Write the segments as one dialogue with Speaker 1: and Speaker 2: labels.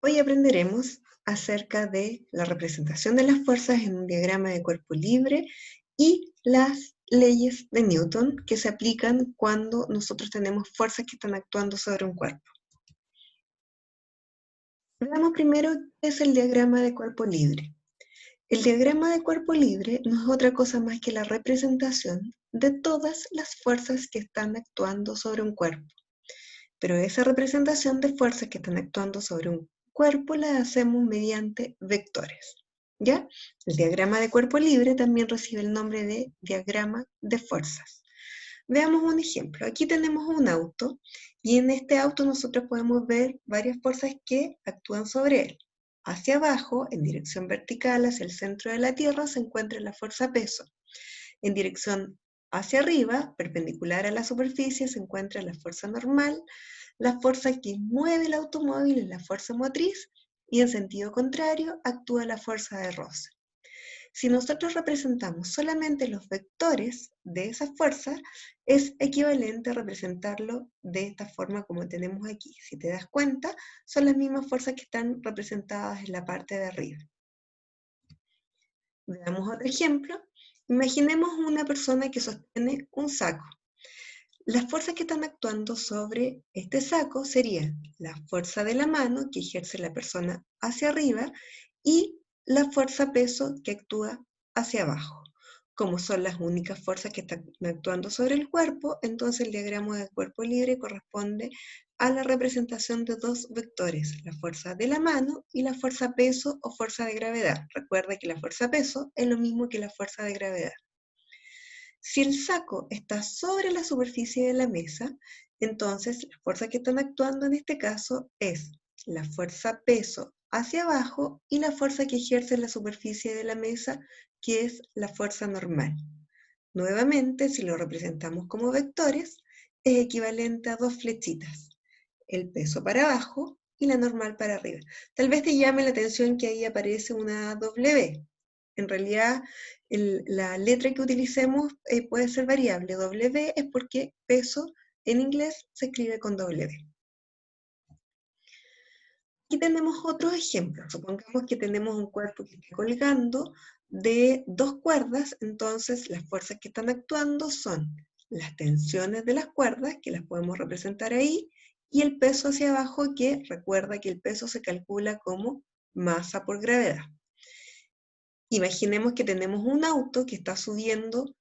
Speaker 1: Hoy aprenderemos acerca de la representación de las fuerzas en un diagrama de cuerpo libre y las leyes de Newton que se aplican cuando nosotros tenemos fuerzas que están actuando sobre un cuerpo. Veamos primero qué es el diagrama de cuerpo libre. El diagrama de cuerpo libre no es otra cosa más que la representación de todas las fuerzas que están actuando sobre un cuerpo. Pero esa representación de fuerzas que están actuando sobre un cuerpo la hacemos mediante vectores, ¿ya? El diagrama de cuerpo libre también recibe el nombre de diagrama de fuerzas. Veamos un ejemplo. Aquí tenemos un auto y en este auto nosotros podemos ver varias fuerzas que actúan sobre él. Hacia abajo, en dirección vertical hacia el centro de la Tierra, se encuentra la fuerza peso. En dirección hacia arriba, perpendicular a la superficie, se encuentra la fuerza normal. La fuerza que mueve el automóvil es la fuerza motriz y en sentido contrario actúa la fuerza de roce. Si nosotros representamos solamente los vectores de esa fuerza, es equivalente a representarlo de esta forma como tenemos aquí. Si te das cuenta, son las mismas fuerzas que están representadas en la parte de arriba. Veamos otro ejemplo. Imaginemos una persona que sostiene un saco. Las fuerzas que están actuando sobre este saco serían la fuerza de la mano que ejerce la persona hacia arriba y la fuerza peso que actúa hacia abajo. Como son las únicas fuerzas que están actuando sobre el cuerpo, entonces el diagrama de cuerpo libre corresponde a la representación de dos vectores, la fuerza de la mano y la fuerza peso o fuerza de gravedad. Recuerda que la fuerza peso es lo mismo que la fuerza de gravedad. Si el saco está sobre la superficie de la mesa, entonces la fuerza que están actuando en este caso es la fuerza peso hacia abajo y la fuerza que ejerce en la superficie de la mesa, que es la fuerza normal. Nuevamente, si lo representamos como vectores, es equivalente a dos flechitas, el peso para abajo y la normal para arriba. Tal vez te llame la atención que ahí aparece una W. En realidad, la letra que utilicemos puede ser variable. W es porque peso en inglés se escribe con W. Aquí tenemos otros ejemplos. Supongamos que tenemos un cuerpo que está colgando de dos cuerdas, entonces las fuerzas que están actuando son las tensiones de las cuerdas, que las podemos representar ahí, y el peso hacia abajo, que recuerda que el peso se calcula como masa por gravedad. Imaginemos que tenemos un auto que está subiendo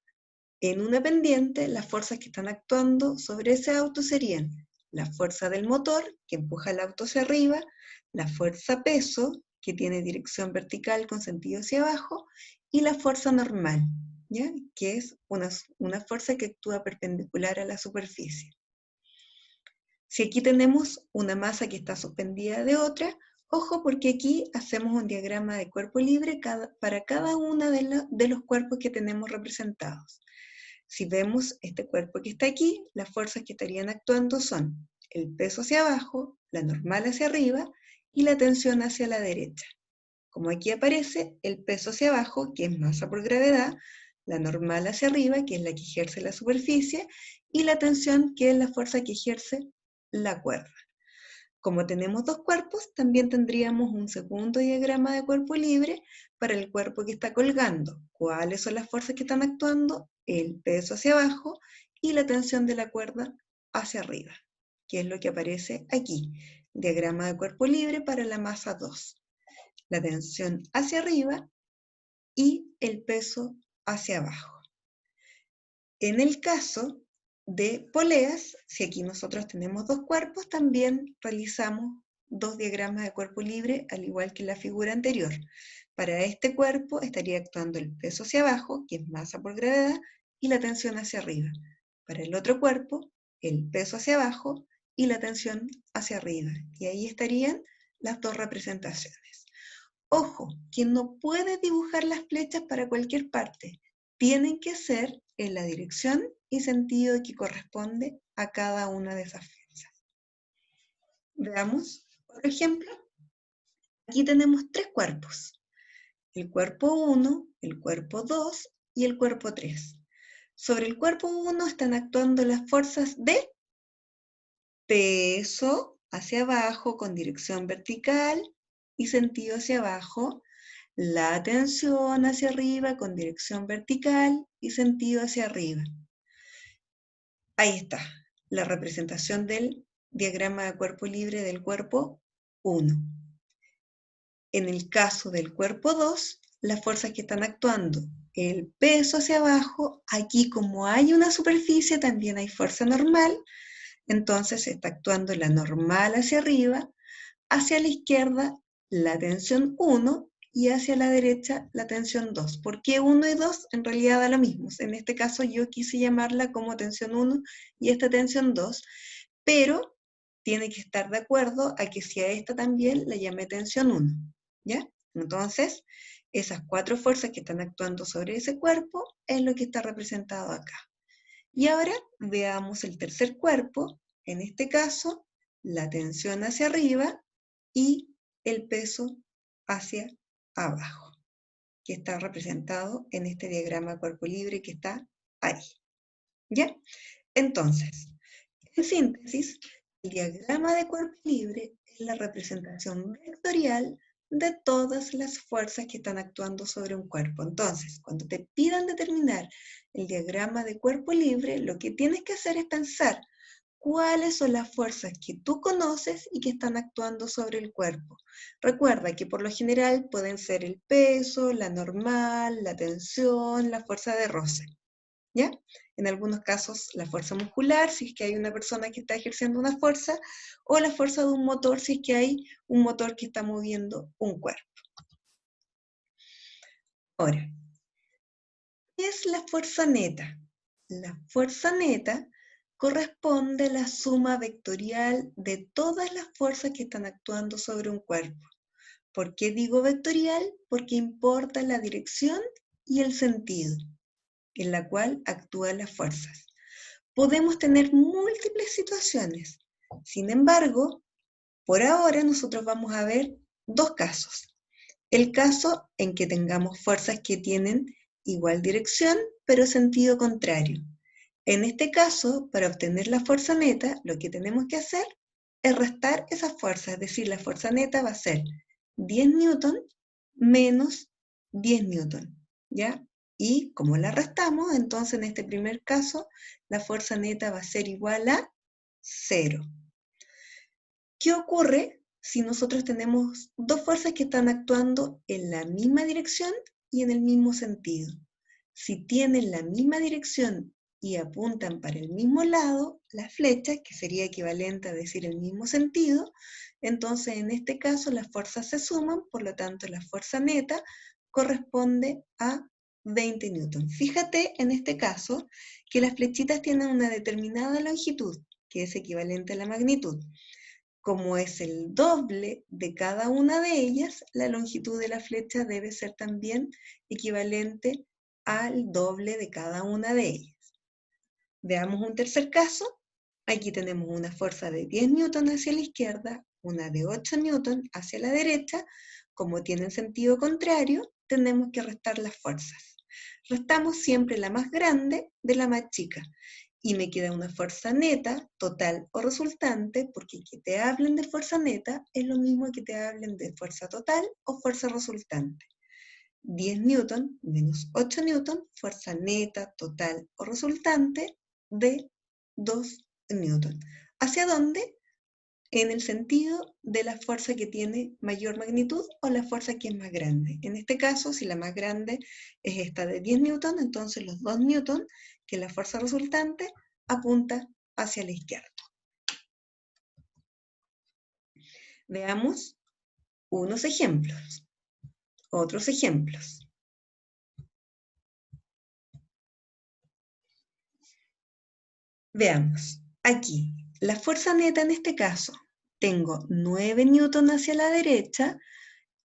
Speaker 1: en una pendiente. Las fuerzas que están actuando sobre ese auto serían la fuerza del motor, que empuja el auto hacia arriba, la fuerza peso, que tiene dirección vertical con sentido hacia abajo, y la fuerza normal, ¿ya? Que es una fuerza que actúa perpendicular a la superficie. Si aquí tenemos una masa que está suspendida de otra, ojo porque aquí hacemos un diagrama de cuerpo libre para cada uno de los cuerpos que tenemos representados. Si vemos este cuerpo que está aquí, las fuerzas que estarían actuando son el peso hacia abajo, la normal hacia arriba y la tensión hacia la derecha. Como aquí aparece, el peso hacia abajo, que es masa por gravedad, la normal hacia arriba, que es la que ejerce la superficie, y la tensión, que es la fuerza que ejerce la cuerda. Como tenemos dos cuerpos, también tendríamos un segundo diagrama de cuerpo libre para el cuerpo que está colgando. ¿Cuáles son las fuerzas que están actuando? El peso hacia abajo y la tensión de la cuerda hacia arriba, que es lo que aparece aquí. Diagrama de cuerpo libre para la masa 2. La tensión hacia arriba y el peso hacia abajo. En el caso de poleas, si aquí nosotros tenemos dos cuerpos, también realizamos dos diagramas de cuerpo libre, al igual que en la figura anterior. Para este cuerpo estaría actuando el peso hacia abajo, que es masa por gravedad, y la tensión hacia arriba. Para el otro cuerpo, el peso hacia abajo y la tensión hacia arriba. Y ahí estarían las dos representaciones. Ojo, quien no puede dibujar las flechas para cualquier parte, tienen que ser en la dirección y sentido que corresponde a cada una de esas flechas. Veamos, por ejemplo, aquí tenemos tres cuerpos. El cuerpo 1, el cuerpo 2 y el cuerpo 3. Sobre el cuerpo 1 están actuando las fuerzas de peso hacia abajo con dirección vertical y sentido hacia abajo, la tensión hacia arriba con dirección vertical y sentido hacia arriba. Ahí está, la representación del diagrama de cuerpo libre del cuerpo 1. En el caso del cuerpo 2, las fuerzas que están actuando, el peso hacia abajo, aquí como hay una superficie también hay fuerza normal, entonces está actuando la normal hacia arriba, hacia la izquierda la tensión 1 y hacia la derecha la tensión 2. ¿Por qué 1 y 2? En realidad da lo mismo. En este caso yo quise llamarla como tensión 1 y esta tensión 2, pero tiene que estar de acuerdo a que si a esta también la llamé tensión 1, ¿ya? Entonces, esas 4 fuerzas que están actuando sobre ese cuerpo es lo que está representado acá. Y ahora veamos el tercer cuerpo, en este caso, la tensión hacia arriba y el peso hacia abajo, que está representado en este diagrama cuerpo libre que está ahí. ¿Ya? Entonces, en síntesis, el diagrama de cuerpo libre es la representación vectorial de todas las fuerzas que están actuando sobre un cuerpo. Entonces, cuando te pidan determinar el diagrama de cuerpo libre, lo que tienes que hacer es pensar cuáles son las fuerzas que tú conoces y que están actuando sobre el cuerpo. Recuerda que por lo general pueden ser el peso, la normal, la tensión, la fuerza de roce. ¿Ya? En algunos casos la fuerza muscular, si es que hay una persona que está ejerciendo una fuerza, o la fuerza de un motor, si es que hay un motor que está moviendo un cuerpo. Ahora, ¿qué es la fuerza neta? La fuerza neta corresponde a la suma vectorial de todas las fuerzas que están actuando sobre un cuerpo. ¿Por qué digo vectorial? Porque importa la dirección y el sentido en la cual actúan las fuerzas. Podemos tener múltiples situaciones. Sin embargo, por ahora nosotros vamos a ver 2 casos. El caso en que tengamos fuerzas que tienen igual dirección, pero sentido contrario. En este caso, para obtener la fuerza neta, lo que tenemos que hacer es restar esas fuerzas, es decir, la fuerza neta va a ser 10 newton menos 10 newton, ¿ya? Y como la restamos, entonces en este primer caso, la fuerza neta va a ser igual a 0. ¿Qué ocurre si nosotros tenemos 2 fuerzas que están actuando en la misma dirección y en el mismo sentido? Si tienen la misma dirección y apuntan para el mismo lado, la flecha, que sería equivalente a decir el mismo sentido, entonces en este caso las fuerzas se suman, por lo tanto la fuerza neta corresponde a 20 newton. Fíjate en este caso que las flechitas tienen una determinada longitud, que es equivalente a la magnitud. Como es el doble de cada una de ellas, la longitud de la flecha debe ser también equivalente al doble de cada una de ellas. Veamos un tercer caso. Aquí tenemos una fuerza de 10 newton hacia la izquierda, una de 8 newton hacia la derecha. Como tienen sentido contrario, tenemos que restar las fuerzas. Restamos siempre la más grande de la más chica. Y me queda una fuerza neta, total o resultante, porque que te hablen de fuerza neta es lo mismo que te hablen de fuerza total o fuerza resultante. 10 newton menos 8 newton, fuerza neta, total o resultante de 2 newton. ¿Hacia dónde? En el sentido de la fuerza que tiene mayor magnitud o la fuerza que es más grande. En este caso, si la más grande es esta de 10 newton, entonces los 2 newton, que es la fuerza resultante, apunta hacia la izquierda. Veamos unos ejemplos, otros ejemplos. Veamos, aquí, la fuerza neta en este caso, tengo 9 newton hacia la derecha,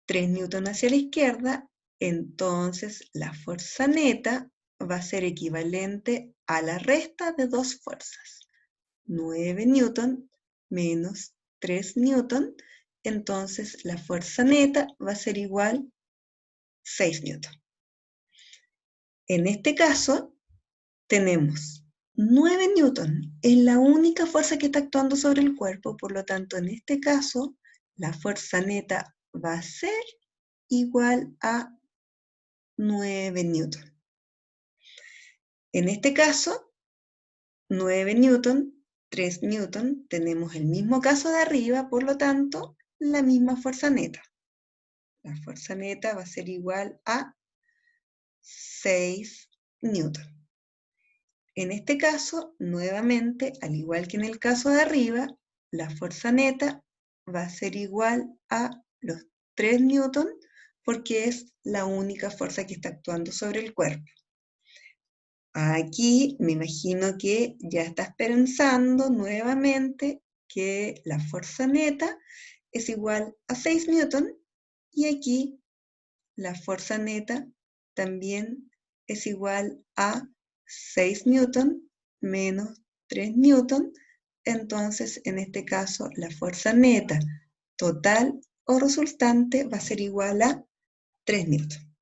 Speaker 1: 3 newton hacia la izquierda, entonces la fuerza neta va a ser equivalente a la resta de 2 fuerzas. 9 newton menos 3 newton, entonces la fuerza neta va a ser igual a 6 newton. En este caso, tenemos 9 newton es la única fuerza que está actuando sobre el cuerpo, por lo tanto, en este caso, la fuerza neta va a ser igual a 9 newton. En este caso, 9 newton, 3 newton, tenemos el mismo caso de arriba, por lo tanto, la misma fuerza neta. La fuerza neta va a ser igual a 6 newton. En este caso, nuevamente, al igual que en el caso de arriba, la fuerza neta va a ser igual a los 3 newton, porque es la única fuerza que está actuando sobre el cuerpo. Aquí me imagino que ya estás pensando nuevamente que la fuerza neta es igual a 6 newton, y aquí la fuerza neta también es igual a 6 newton menos 3 newton. Entonces, en este caso, la fuerza neta total o resultante va a ser igual a 3 newton.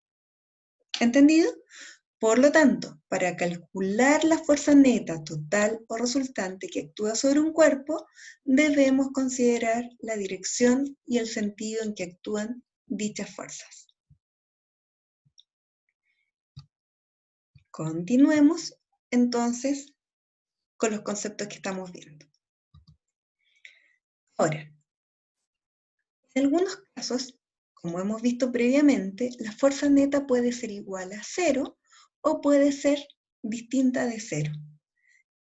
Speaker 1: ¿Entendido? Por lo tanto, para calcular la fuerza neta total o resultante que actúa sobre un cuerpo, debemos considerar la dirección y el sentido en que actúan dichas fuerzas. Continuemos entonces con los conceptos que estamos viendo. Ahora, en algunos casos, como hemos visto previamente, la fuerza neta puede ser igual a 0 o puede ser distinta de 0.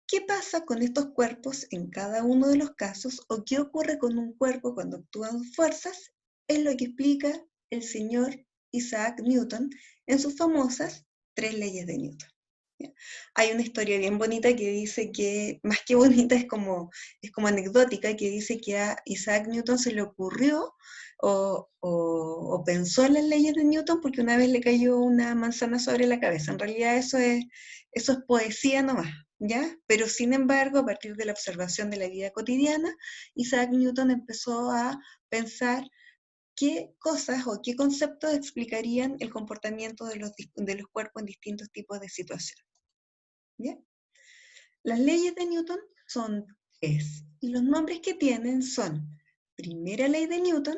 Speaker 1: ¿Qué pasa con estos cuerpos en cada uno de los casos o qué ocurre con un cuerpo cuando actúan fuerzas? Es lo que explica el señor Isaac Newton en sus famosas 3 leyes de Newton. ¿Ya? Hay una historia bien bonita que dice que, más que bonita, es como anecdótica, que dice que a Isaac Newton se le ocurrió o pensó en las leyes de Newton porque una vez le cayó una manzana sobre la cabeza. En realidad eso es poesía nomás, ¿ya? Pero sin embargo, a partir de la observación de la vida cotidiana, Isaac Newton empezó a pensar qué cosas o qué conceptos explicarían el comportamiento de los cuerpos en distintos tipos de situaciones. ¿Bien? Las leyes de Newton son 3, y los nombres que tienen son primera ley de Newton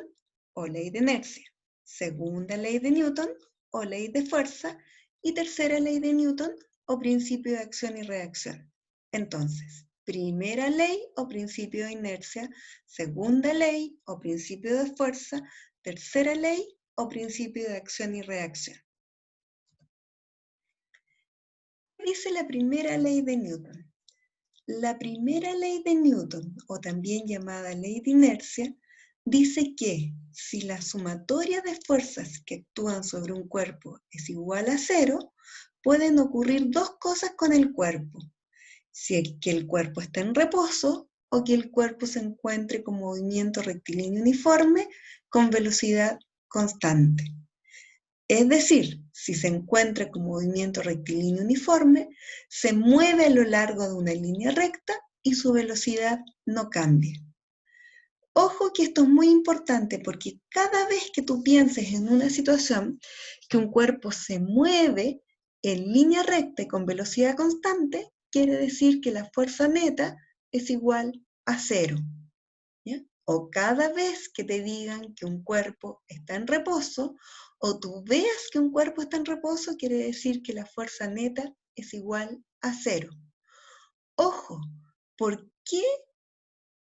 Speaker 1: o ley de inercia, segunda ley de Newton o ley de fuerza, y tercera ley de Newton o principio de acción y reacción. Entonces, primera ley o principio de inercia, segunda ley o principio de fuerza, tercera ley o principio de acción y reacción. ¿Qué dice la primera ley de Newton? La primera ley de Newton, o también llamada ley de inercia, dice que si la sumatoria de fuerzas que actúan sobre un cuerpo es igual a 0, pueden ocurrir dos cosas con el cuerpo: si es que el cuerpo está en reposo o que el cuerpo se encuentre con movimiento rectilíneo uniforme con velocidad constante. Es decir, si se encuentra con movimiento rectilíneo uniforme, se mueve a lo largo de una línea recta y su velocidad no cambia. Ojo que esto es muy importante porque cada vez que tú pienses en una situación que un cuerpo se mueve en línea recta y con velocidad constante, quiere decir que la fuerza neta es igual a 0. ¿Ya? O cada vez que te digan que un cuerpo está en reposo, o tú veas que un cuerpo está en reposo, quiere decir que la fuerza neta es igual a 0. Ojo, ¿por qué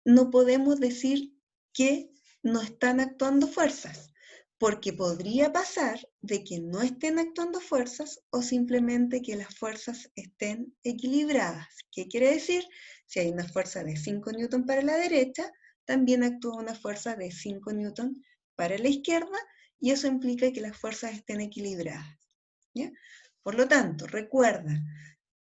Speaker 1: no podemos decir que no están actuando fuerzas? Porque podría pasar de que no estén actuando fuerzas o simplemente que las fuerzas estén equilibradas. ¿Qué quiere decir? Si hay una fuerza de 5 newton para la derecha, también actúa una fuerza de 5 newton para la izquierda, y eso implica que las fuerzas estén equilibradas. ¿Ya? Por lo tanto, recuerda,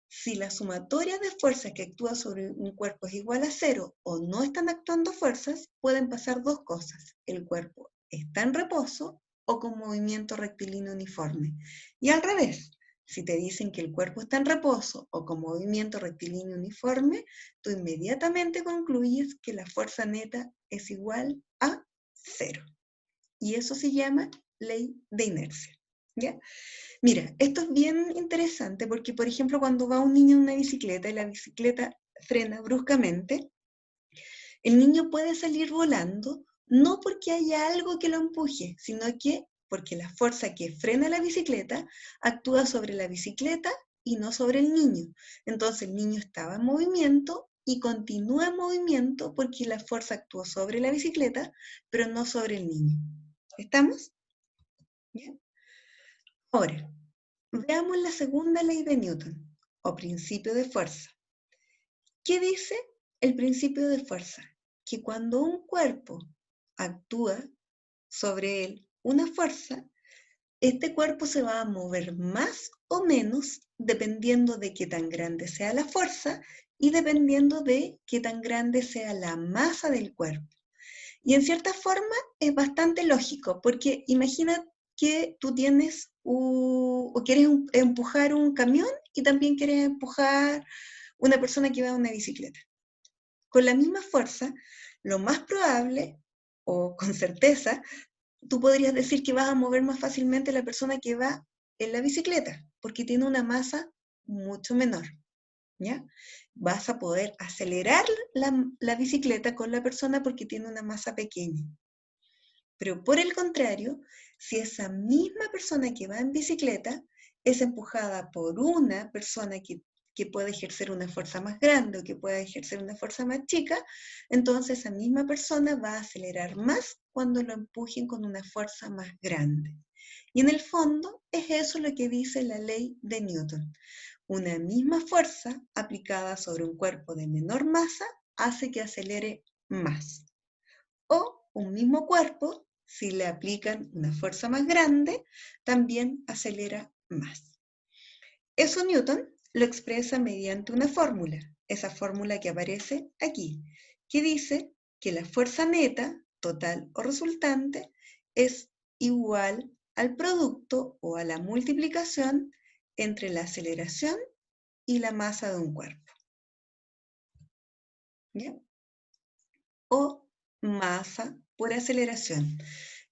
Speaker 1: si la sumatoria de fuerzas que actúa sobre un cuerpo es igual a 0 o no están actuando fuerzas, pueden pasar dos cosas: el cuerpo está en reposo o con movimiento rectilíneo uniforme. Y al revés, si te dicen que el cuerpo está en reposo o con movimiento rectilíneo uniforme, tú inmediatamente concluyes que la fuerza neta es igual a 0. Y eso se llama ley de inercia. ¿Ya? Mira, esto es bien interesante porque, por ejemplo, cuando va un niño en una bicicleta y la bicicleta frena bruscamente, el niño puede salir volando no porque haya algo que lo empuje, sino que porque la fuerza que frena la bicicleta actúa sobre la bicicleta y no sobre el niño. Entonces el niño estaba en movimiento y continúa en movimiento porque la fuerza actuó sobre la bicicleta, pero no sobre el niño. ¿Estamos? ¿Bien? Ahora, veamos la segunda ley de Newton, o principio de fuerza. ¿Qué dice el principio de fuerza? Que cuando un cuerpo actúa sobre él una fuerza, este cuerpo se va a mover más o menos dependiendo de qué tan grande sea la fuerza y dependiendo de qué tan grande sea la masa del cuerpo. Y en cierta forma es bastante lógico, porque imagina que tú tienes o quieres empujar un camión y también quieres empujar una persona que va en una bicicleta. Con la misma fuerza, lo más probable, o con certeza, tú podrías decir que vas a mover más fácilmente a la persona que va en la bicicleta, porque tiene una masa mucho menor. ¿Ya? Vas a poder acelerar la bicicleta con la persona porque tiene una masa pequeña. Pero por el contrario, si esa misma persona que va en bicicleta es empujada por una persona que puede ejercer una fuerza más grande o que puede ejercer una fuerza más chica, entonces esa misma persona va a acelerar más cuando lo empujen con una fuerza más grande. Y en el fondo es eso lo que dice la ley de Newton. Una misma fuerza aplicada sobre un cuerpo de menor masa hace que acelere más. O un mismo cuerpo, si le aplican una fuerza más grande, también acelera más. Eso Newton lo expresa mediante una fórmula, esa fórmula que aparece aquí, que dice que la fuerza neta, total o resultante, es igual al producto o a la multiplicación entre la aceleración y la masa de un cuerpo. ¿Bien? O masa por aceleración.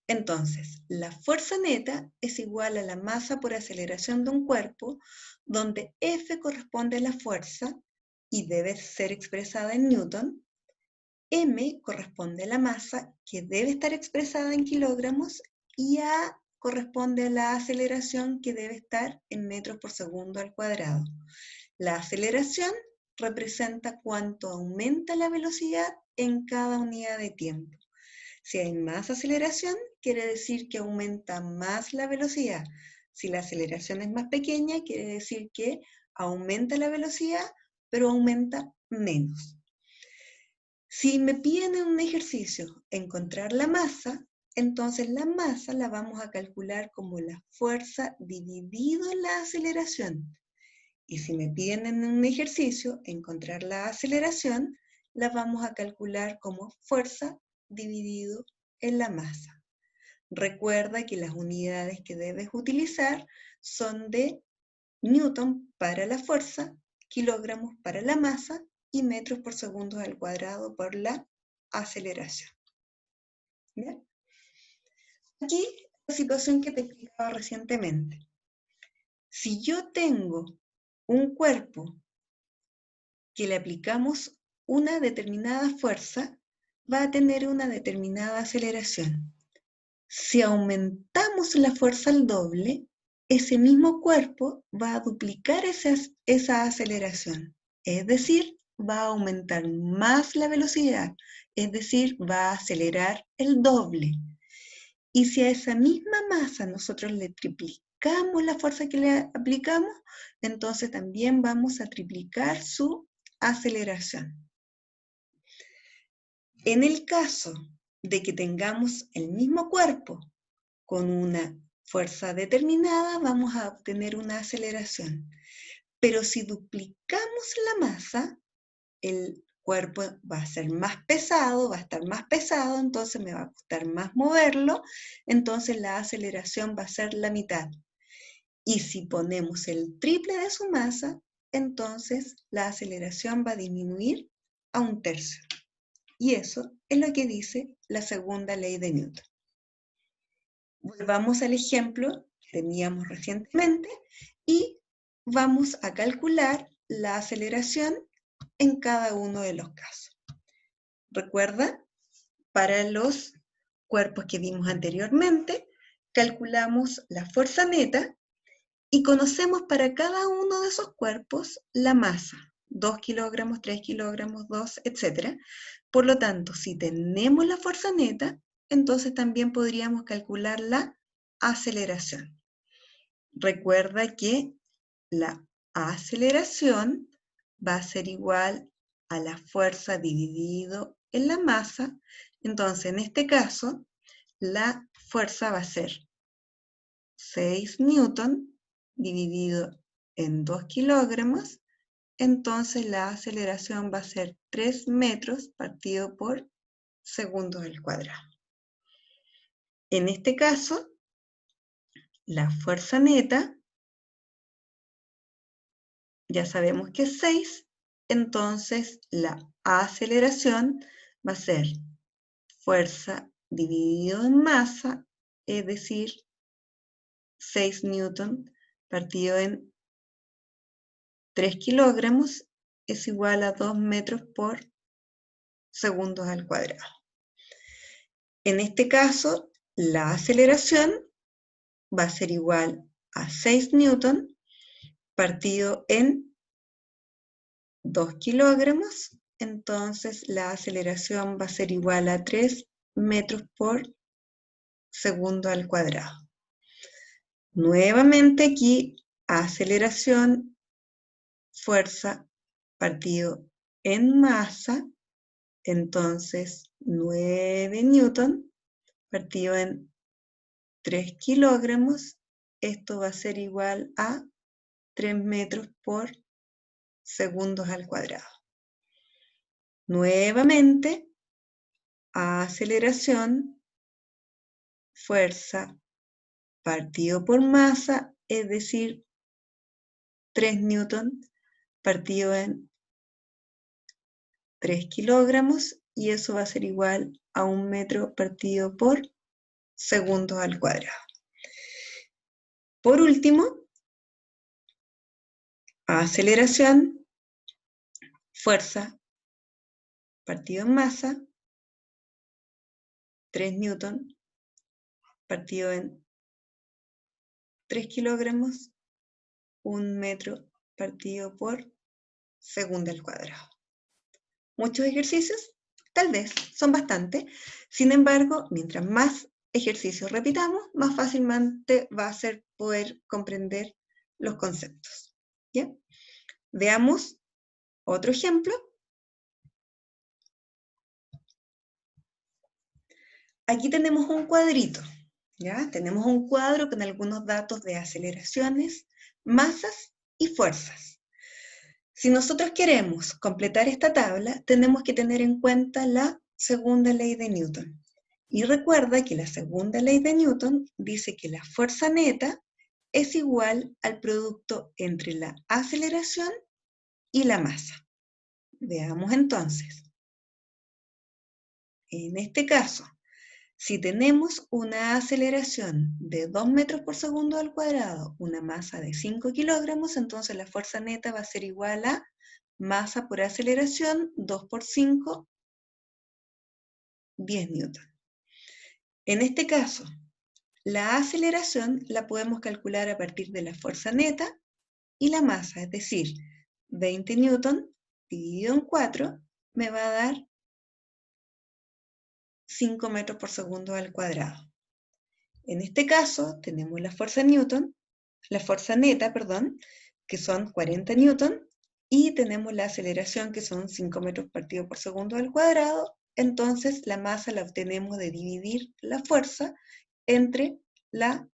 Speaker 1: Entonces, la fuerza neta es igual a la masa por aceleración de un cuerpo, donde F corresponde a la fuerza y debe ser expresada en Newton, M corresponde a la masa que debe estar expresada en kilogramos y A corresponde a la aceleración que debe estar en metros por segundo al cuadrado. La aceleración representa cuánto aumenta la velocidad en cada unidad de tiempo. Si hay más aceleración, quiere decir que aumenta más la velocidad. Si la aceleración es más pequeña, quiere decir que aumenta la velocidad, pero aumenta menos. Si me piden en un ejercicio encontrar la masa, entonces la masa la vamos a calcular como la fuerza dividido la aceleración. Y si me piden en un ejercicio encontrar la aceleración, la vamos a calcular como fuerza dividido en la masa. Recuerda que las unidades que debes utilizar son de newton para la fuerza, kilogramos para la masa y metros por segundo al cuadrado por la aceleración. ¿Bien? Aquí la situación que te explicaba recientemente. Si yo tengo un cuerpo que le aplicamos una determinada fuerza, va a tener una determinada aceleración. Si aumentamos la fuerza al doble, ese mismo cuerpo va a duplicar esa aceleración. Es decir, va a aumentar más la velocidad, es decir, va a acelerar el doble. Y si a esa misma masa nosotros le triplicamos la fuerza que le aplicamos, entonces también vamos a triplicar su aceleración. En el caso de que tengamos el mismo cuerpo con una fuerza determinada, vamos a obtener una aceleración. Pero si duplicamos la masa, el cuerpo va a ser más pesado, va a estar más pesado, entonces me va a costar más moverlo, entonces la aceleración va a ser la mitad. Y si ponemos el triple de su masa, entonces la aceleración va a disminuir a 1/3. Y eso es lo que dice la segunda ley de Newton. Volvamos al ejemplo teníamos recientemente y vamos a calcular la aceleración en cada uno de los casos. Recuerda, para los cuerpos que vimos anteriormente, calculamos la fuerza neta y conocemos para cada uno de esos cuerpos la masa, 2 kilogramos, 3 kilogramos, 2, etc. Por lo tanto, si tenemos la fuerza neta, entonces también podríamos calcular la aceleración. Recuerda que la aceleración va a ser igual a la fuerza dividido en la masa. Entonces, en este caso, la fuerza va a ser 6 newton dividido en 2 kilogramos. Entonces, la aceleración va a ser 3 metros partido por segundos al cuadrado. En este caso, la fuerza neta, ya sabemos que es 6, entonces la aceleración va a ser fuerza dividido en masa, es decir, 6 newton partido en 3 kilogramos es igual a 2 metros por segundos al cuadrado. En este caso, la aceleración va a ser igual a 6 newton partido en 2 kilogramos, entonces la aceleración va a ser igual a 3 metros por segundo al cuadrado. Nuevamente aquí, aceleración, fuerza partido en masa, entonces 9 newton partido en 3 kilogramos, esto va a ser igual a 3 metros por segundos al cuadrado. Nuevamente, aceleración, fuerza partido por masa, es decir, 3 newton partido en 3 kilogramos, y eso va a ser igual a 1 metro partido por segundos al cuadrado. Por último, aceleración, fuerza partido en masa, 3 newton partido en 3 kilogramos, 1 metro partido por segundo al cuadrado. ¿Muchos ejercicios? Tal vez, son bastantes. Sin embargo, mientras más ejercicios repitamos, más fácilmente va a ser poder comprender los conceptos. ¿Bien? Veamos otro ejemplo. Aquí tenemos un cuadrito, ¿ya? Tenemos un cuadro con algunos datos de aceleraciones, masas y fuerzas. Si nosotros queremos completar esta tabla, tenemos que tener en cuenta la segunda ley de Newton. Y recuerda que la segunda ley de Newton dice que la fuerza neta es igual al producto entre la aceleración y la masa. Veamos entonces. En este caso, si tenemos una aceleración de 2 metros por segundo al cuadrado, una masa de 5 kilogramos, entonces la fuerza neta va a ser igual a masa por aceleración, 2 por 5, 10 newton. En este caso, la aceleración la podemos calcular a partir de la fuerza neta y la masa, es decir, 20 newton dividido en 4 me va a dar 5 metros por segundo al cuadrado. En este caso, tenemos la fuerza neta, que son 40 newton, y tenemos la aceleración, que son 5 metros partido por segundo al cuadrado. Entonces, la masa la obtenemos de dividir la fuerza entre la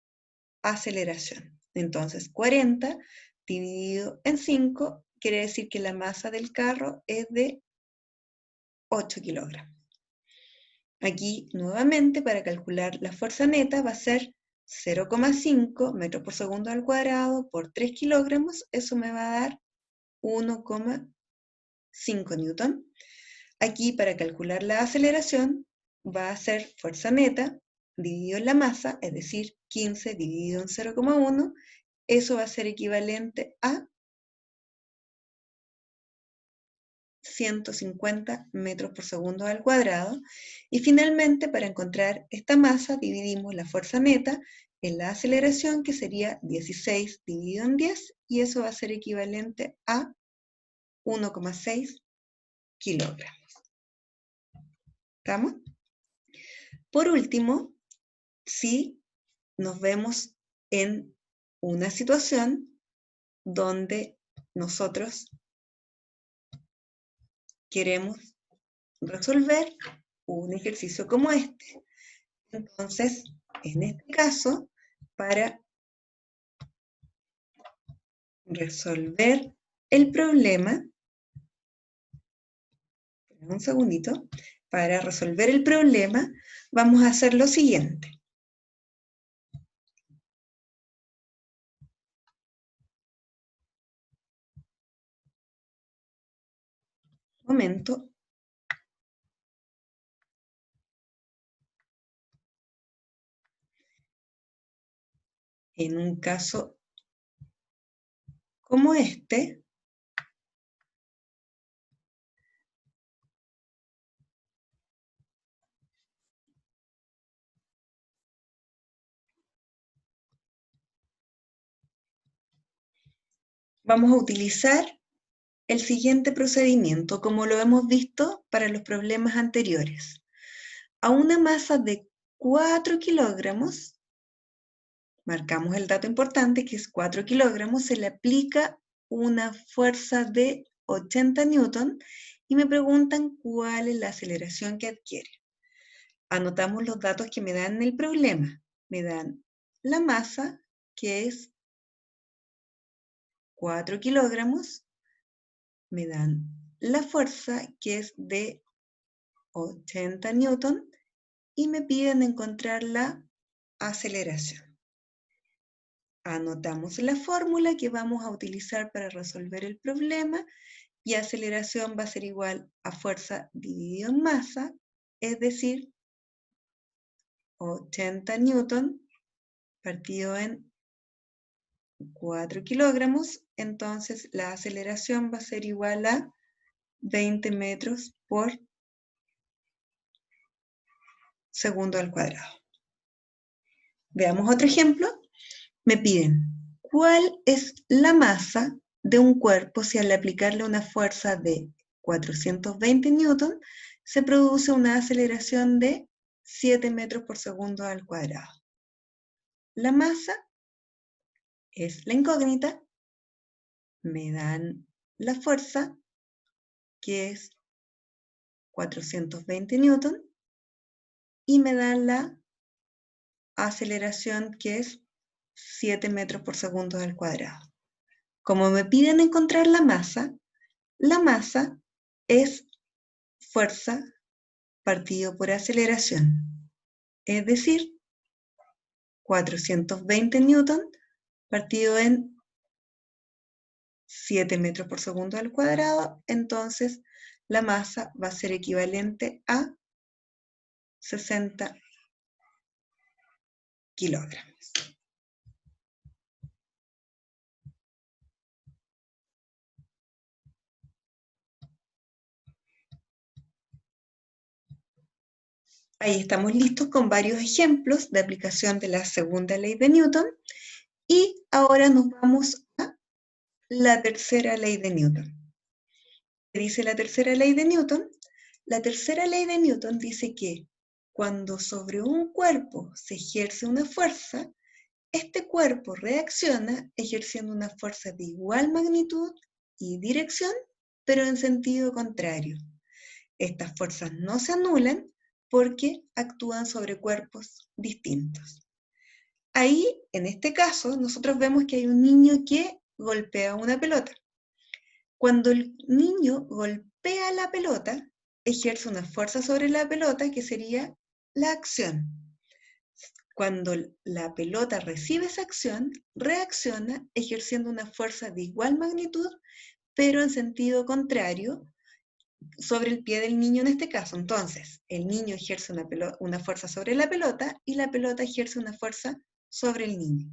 Speaker 1: aceleración. Entonces, 40 dividido en 5 quiere decir que la masa del carro es de 8 kilogramos. Aquí, nuevamente, para calcular la fuerza neta va a ser 0,5 metros por segundo al cuadrado por 3 kilogramos. Eso me va a dar 1,5 newton. Aquí, para calcular la aceleración, va a ser fuerza neta, dividido en la masa, es decir, 15 dividido en 0,1, eso va a ser equivalente a 150 metros por segundo al cuadrado. Y finalmente, para encontrar esta masa, dividimos la fuerza neta en la aceleración, que sería 16 dividido en 10, y eso va a ser equivalente a 1,6 kilogramos. ¿Estamos? Por último, si nos vemos en una situación donde nosotros queremos resolver un ejercicio como este. Entonces, en este caso, para resolver el problema, un segundito, para resolver el problema, vamos a hacer lo siguiente. Un momento. En un caso como este, vamos a utilizar el siguiente procedimiento, como lo hemos visto para los problemas anteriores. A una masa de 4 kilogramos, marcamos el dato importante que es 4 kilogramos, se le aplica una fuerza de 80 newton y me preguntan cuál es la aceleración que adquiere. Anotamos los datos que me dan en el problema. Me dan la masa, que es 4 kilogramos, me dan la fuerza, que es de 80 newton, y me piden encontrar la aceleración. Anotamos la fórmula que vamos a utilizar para resolver el problema, y aceleración va a ser igual a fuerza dividido en masa, es decir, 80 newton partido en 4 kilogramos, entonces la aceleración va a ser igual a 20 metros por segundo al cuadrado. Veamos otro ejemplo. Me piden, ¿cuál es la masa de un cuerpo si al aplicarle una fuerza de 420 newton se produce una aceleración de 7 metros por segundo al cuadrado? La masa es la incógnita, me dan la fuerza, que es 420 newton, y me dan la aceleración, que es 7 metros por segundo al cuadrado. Como me piden encontrar la masa es fuerza partido por aceleración, es decir, 420 newton partido en 7 metros por segundo al cuadrado, entonces la masa va a ser equivalente a 60 kilogramos. Ahí estamos listos con varios ejemplos de aplicación de la segunda ley de Newton, y ahora nos vamos a la tercera ley de Newton. ¿Qué dice la tercera ley de Newton? La tercera ley de Newton dice que cuando sobre un cuerpo se ejerce una fuerza, este cuerpo reacciona ejerciendo una fuerza de igual magnitud y dirección, pero en sentido contrario. Estas fuerzas no se anulan porque actúan sobre cuerpos distintos. Ahí, en este caso, nosotros vemos que hay un niño que golpea una pelota. Cuando el niño golpea la pelota, ejerce una fuerza sobre la pelota que sería la acción. Cuando la pelota recibe esa acción, reacciona ejerciendo una fuerza de igual magnitud, pero en sentido contrario, sobre el pie del niño en este caso. Entonces, el niño ejerce una fuerza sobre la pelota y la pelota ejerce una fuerza sobre el niño.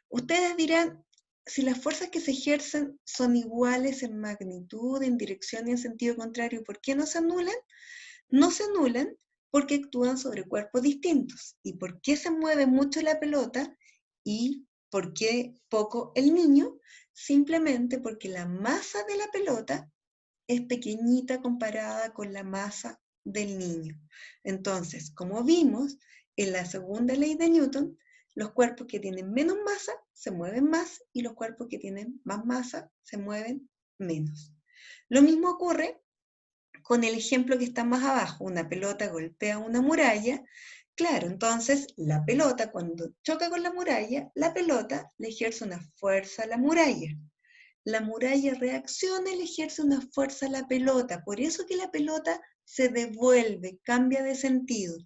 Speaker 1: Ustedes dirán, si las fuerzas que se ejercen son iguales en magnitud, en dirección y en sentido contrario, ¿por qué no se anulan? No se anulan porque actúan sobre cuerpos distintos. ¿Y por qué se mueve mucho la pelota y por qué poco el niño? Simplemente porque la masa de la pelota es pequeñita comparada con la masa del niño. Entonces, como vimos en la segunda ley de Newton, los cuerpos que tienen menos masa se mueven más y los cuerpos que tienen más masa se mueven menos. Lo mismo ocurre con el ejemplo que está más abajo, una pelota golpea una muralla. Claro, entonces la pelota cuando choca con la muralla, la pelota le ejerce una fuerza a la muralla. La muralla reacciona y le ejerce una fuerza a la pelota, por eso que la pelota se devuelve, cambia de sentido.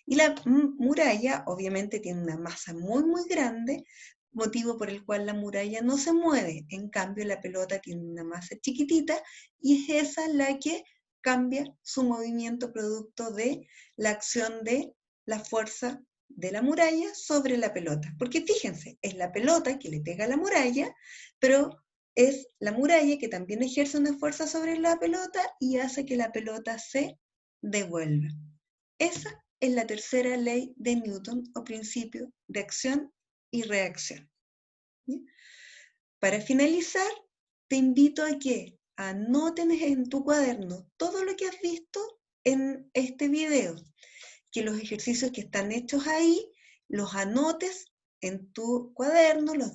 Speaker 1: Y la muralla obviamente tiene una masa muy, muy grande, motivo por el cual la muralla no se mueve. En cambio, la pelota tiene una masa chiquitita y es esa la que cambia su movimiento producto de la acción de la fuerza de la muralla sobre la pelota. Porque fíjense, es la pelota que le pega a la muralla, pero es la muralla que también ejerce una fuerza sobre la pelota y hace que la pelota se devuelva. Esa es la tercera ley de Newton o principio de acción y reacción. ¿Sí? Para finalizar, te invito a que anoten en tu cuaderno todo lo que has visto en este video, que los ejercicios que están hechos ahí los anotes en tu cuaderno, los